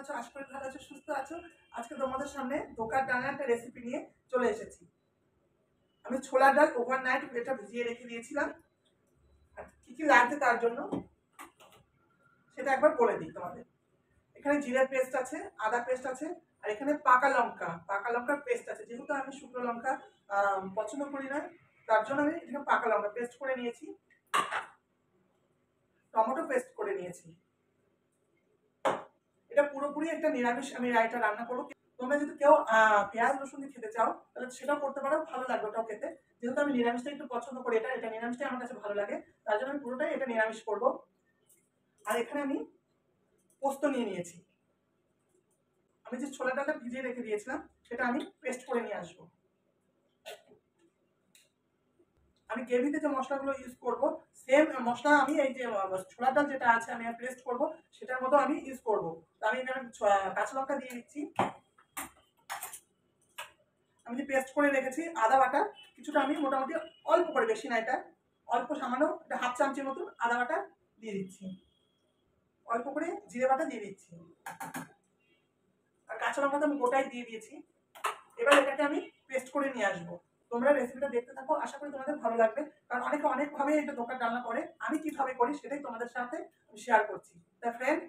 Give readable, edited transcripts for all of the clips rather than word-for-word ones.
আছো? আশা করি ভালো আছো, সুস্থ আছো। আজকে তোমাদের সামনে ধোকার ডালের একটা রেসিপি নিয়ে চলে এসেছি। আমি ছোলার ডাল ওভারনাইট এটা ভিজিয়ে রেখে দিয়েছিলাম। আর কি কি লাগছে তার জন্য সেটা একবার বলে দিই তোমাদের। এখানে জিরার পেস্ট আছে, আদা পেস্ট আছে, আর এখানে পাকা লঙ্কার পেস্ট আছে। যেহেতু আমি শুকনো লঙ্কা পছন্দ করি না, তার জন্য আমি এখানে পাকা লঙ্কা পেস্ট করে নিয়েছি। টমেটো পেস্ট করে নিয়েছি। এটা পুরোপুরি একটা নিরামিষ আমি এটা রান্না করবো। তোমরা যদি কেউ পেঁয়াজ রসুন দিয়ে খেতে চাও তাহলে সেটাও করতে পারো, ভালো লাগবে ওটাও খেতে। যেহেতু আমি নিরামিষটা একটু পছন্দ করি, এটা নিরামিষটাই আমার কাছে ভালো লাগে, তার জন্য আমি পুরোটাই এটা নিরামিষ করবো। আর এখানে আমি পোস্ত নিয়ে নিয়েছি। আমি যে ছোলা ডালটা ভিজিয়ে রেখে দিয়েছিলাম সেটা আমি পেস্ট করে নিয়ে আসবো। আমি গ্রেভিতে যে মশলাগুলো ইউজ করব সেম মশলা আমি এই যে ছোলা ডাল যেটা আছে আমি পেস্ট করব সেটার মতো আমি ইউজ করব। আমি এখানে কাঁচা লঙ্কা দিয়ে দিচ্ছি। আমি যে পেস্ট করে রেখেছি আদা বাটা কিছুটা, আমি মোটামুটি অল্প করে, বেশি না, এটা অল্প সামান্য, এটা হাফ চামচের মতো আদা বাটা দিয়ে দিচ্ছি। অল্প করে জিরে বাটা দিয়ে দিচ্ছি। আর কাঁচা লঙ্কা তো আমি গোটাই দিয়ে দিয়েছি। এবার এটাকে আমি পেস্ট করে নিয়ে আসবো। তোমরা রেসিপিটা দেখতে থাকো, আশা করি তোমাদের ভালো লাগবে। কারণ অনেকে অনেকভাবে এটা ধোকার ডালনা করে, আমি কিভাবে করি সেটাই তোমাদের সাথে শেয়ার করছি। তা ফ্রেন্ড,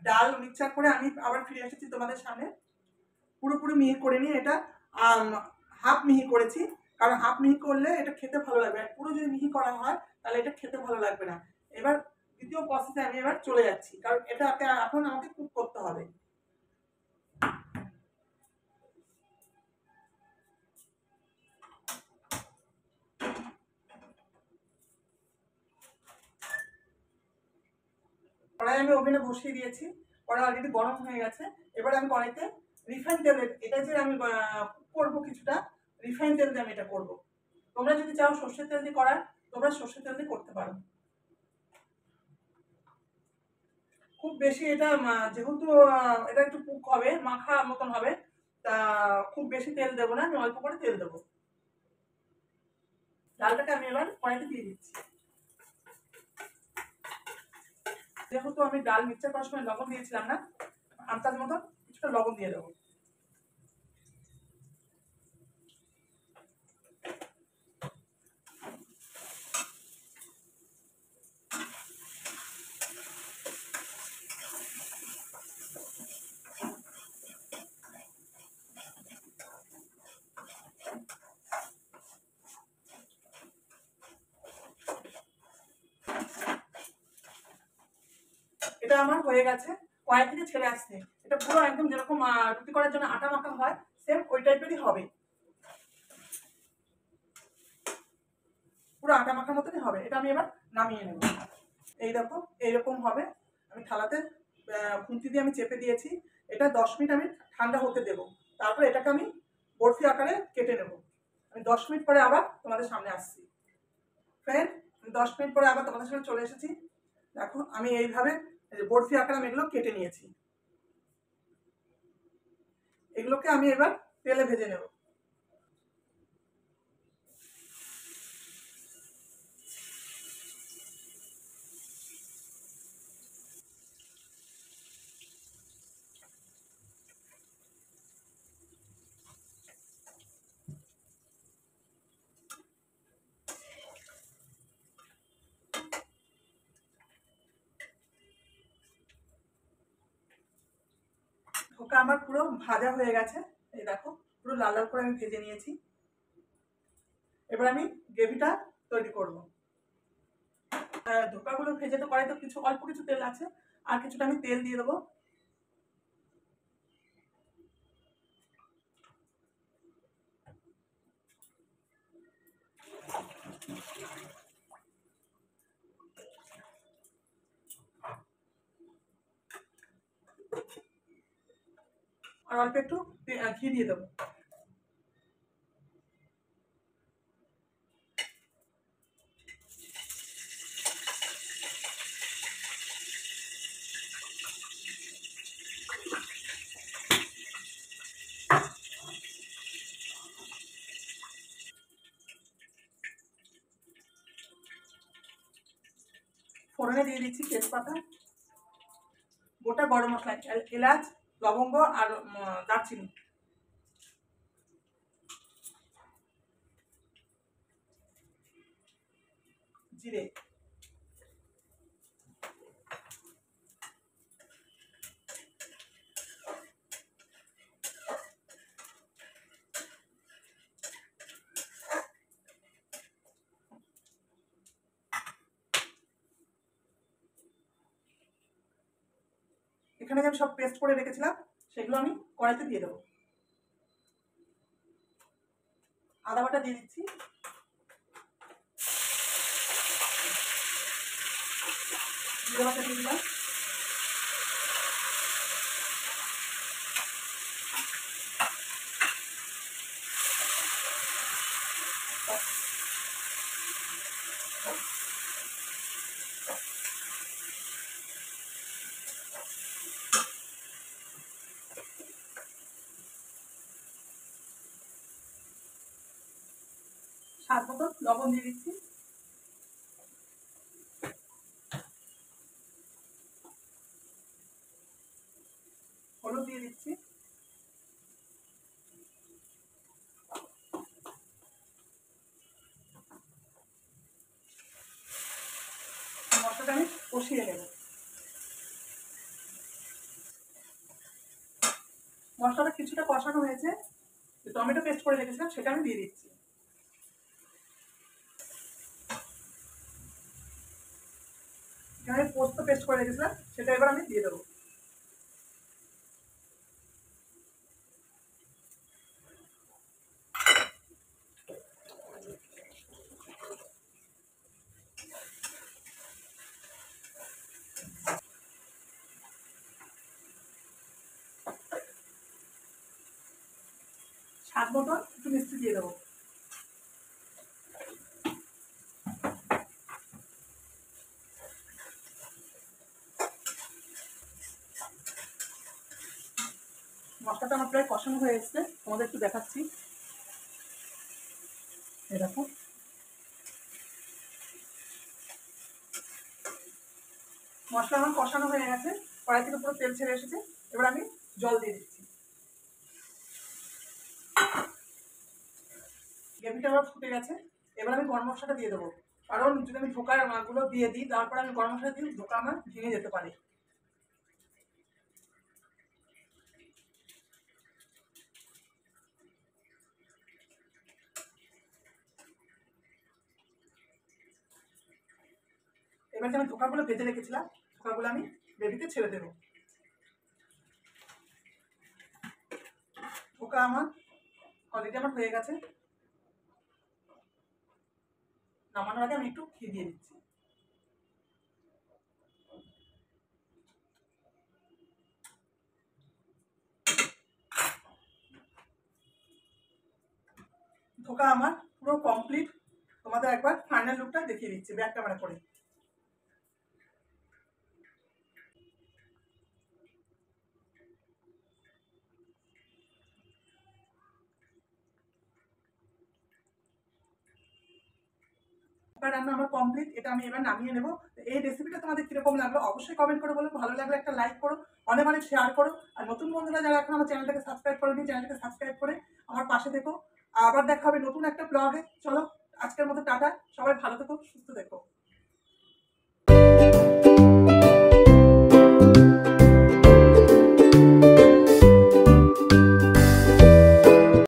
ডাল মিক্সচার করে আমি আবার ফিরে এসেছি তোমাদের সামনে। পুরোপুরি মিহি করে নিয়ে এটা হাফ মিহি করেছি, কারণ হাফ মিহি করলে এটা খেতে ভালো লাগবে। আর পুরো যদি মিহি করা হয় তাহলে এটা খেতে ভালো লাগবে না। এবার দ্বিতীয় প্রসেসে আমি এবার চলে যাচ্ছি, কারণ এটাকে এখন আমাকে কুক করতে হবে। কড়াই আমি ওভেনে বসিয়ে দিয়েছি, কড়াই অলরেডি গরম হয়ে গেছে। এবার আমি কড়াইতে রিফাইন তেল, এটা যে আমি করবো কিছুটা রিফাইন তেল দিয়ে আমি এটা করবো। তোমরা যদি চাও সর্ষের তেল দিয়ে করার, তোমরা সর্ষের তেল দিয়ে করতে পারো। খুব বেশি এটা যেহেতু এটা একটু কুক হবে, মাখা মতন হবে, তা খুব বেশি তেল দেবো না, আমি অল্প করে তেল দেবো। ডালটাকে আমি এবার কড়াইতে দিয়ে দিচ্ছি। যেহেতু আমি ডাল মিক্সচার করার সময় লবণ দিয়েছিলাম না, আন্দাজ মতো কিছুটা লবণ দিয়ে দেবো। এটা আমার হয়ে গেছে, কড়াই থেকে ছেড়ে আসছে। এটা পুরো একদম যেরকম রুটি করার জন্য আটা মাখা হয়, সেম ওই টাইপেরই হবে, পুরো আটা মাখার মতনই হবে। এটা আমি এবার নামিয়ে নেব। এই দেখো এইরকম হবে। আমি থালাতে খুন্তি দিয়ে আমি চেপে দিয়েছি। এটা 10 মিনিট আমি ঠান্ডা হতে দেবো, তারপর এটাকে আমি বরফি আকারে কেটে নেব। আমি 10 মিনিট পরে আবার তোমাদের সামনে আসছি। ফ্রেন্ড, 10 মিনিট পরে আবার তোমাদের সামনে চলে এসেছি। দেখো আমি এইভাবে বরফি আকারে আমি এগুলো কেটে নিয়েছি। এগুলোকে আমি এবার তেলে ভেজে নেব। ধোকা আমার পুরো ভাজা হয়ে গেছে। এই দেখো পুরো লাল লাল করে আমি ভেজে নিয়েছি। এবার আমি গ্রেভিটা তৈরি করব। ধোকাগুলো ভেজে তো কড়াইতে কিছু অল্প কিছু তেল আছে, আর কিছুটা আমি তেল দিয়ে দেবো। আর অল্প একটু ঘি দিয়ে দেবো। ফোড়নে দিয়ে দিচ্ছি তেজপাতা, গোটা গরম মশলা, এলাচ, লবঙ্গ আর দারচিনি। জিরে, এখানে যে আমি সব পেস্ট করে রেখেছিলাম সেগুলো আমি কড়াইতে দিয়ে দেবো। আদা বাটা দিয়ে দিচ্ছি, জিরে বাটা দিয়ে দিলাম, স্বাদ মতো লবণ দিয়ে দিচ্ছি, হলুদ দিয়ে দিচ্ছি, মশলাটা আমি কষিয়ে নেব। মশলাটা কিছুটা কষানো হয়েছে, টমেটো পেস্ট করে রেখেছিলাম সেটা আমি দিয়ে দিচ্ছি। এখানে পোস্ত পেস্ট করে রেখেছিলাম সেটা এবার আমি দিয়ে দেবো। স্বাদ মতো একটু মিষ্টি দিয়ে দেবো। মশলাটা আমার প্রায় কষানো হয়ে এসছে, তোমাদের একটু দেখাচ্ছি। এই দেখো, মশলা আমার কষানো হয়ে গেছে, কড়াই থেকে পুরো তেল ছেড়ে এসেছে। এবার আমি জল দিয়ে দিচ্ছি। গ্রেভিটা আবার ফুটে গেছে, এবার আমি গরম মশলাটা দিয়ে দেবো। কারণ যদি আমি ধোকার মাগুলো দিয়ে দিই তারপরে আমি গরম মশলা দিই, ধোকা আমার ভেঙে যেতে পারে। এবার যে আমি ধোকাগুলো ভেজে রেখেছিলাম ধোকাগুলো আমি গ্রেভিতে ছেড়ে দেবো। ধোকা আমার অলরেডি আমার হয়ে গেছে। নামানোর আগে আমি একটু ঘি দিয়ে দিচ্ছি। ধোকা আমার পুরো কমপ্লিট। তোমাদের একবার ফাইনাল লুকটা দেখিয়ে দিচ্ছি ব্যাক ক্যামেরা করে। রান্না আমার কমপ্লিট, এটা আমি এবার নামিয়ে নেবো। এই রেসিপিটা তোমাদের কিরকম লাগলো অবশ্যই কমেন্ট করে বলো। ভালো লাগলে একটা লাইক করো, অনেক অনেক শেয়ার করো। আর নতুন বন্ধুরা যারা এখন আমার চ্যানেলটাকে সাবস্ক্রাইব করেনি, চ্যানেলটাকে সাবস্ক্রাইব করে আমার পাশে থেকো। আবার দেখা হবে নতুন একটা ব্লগে। চলো আজকের মতো টাটা, সবাই ভালো থেকো, সুস্থ থেকো।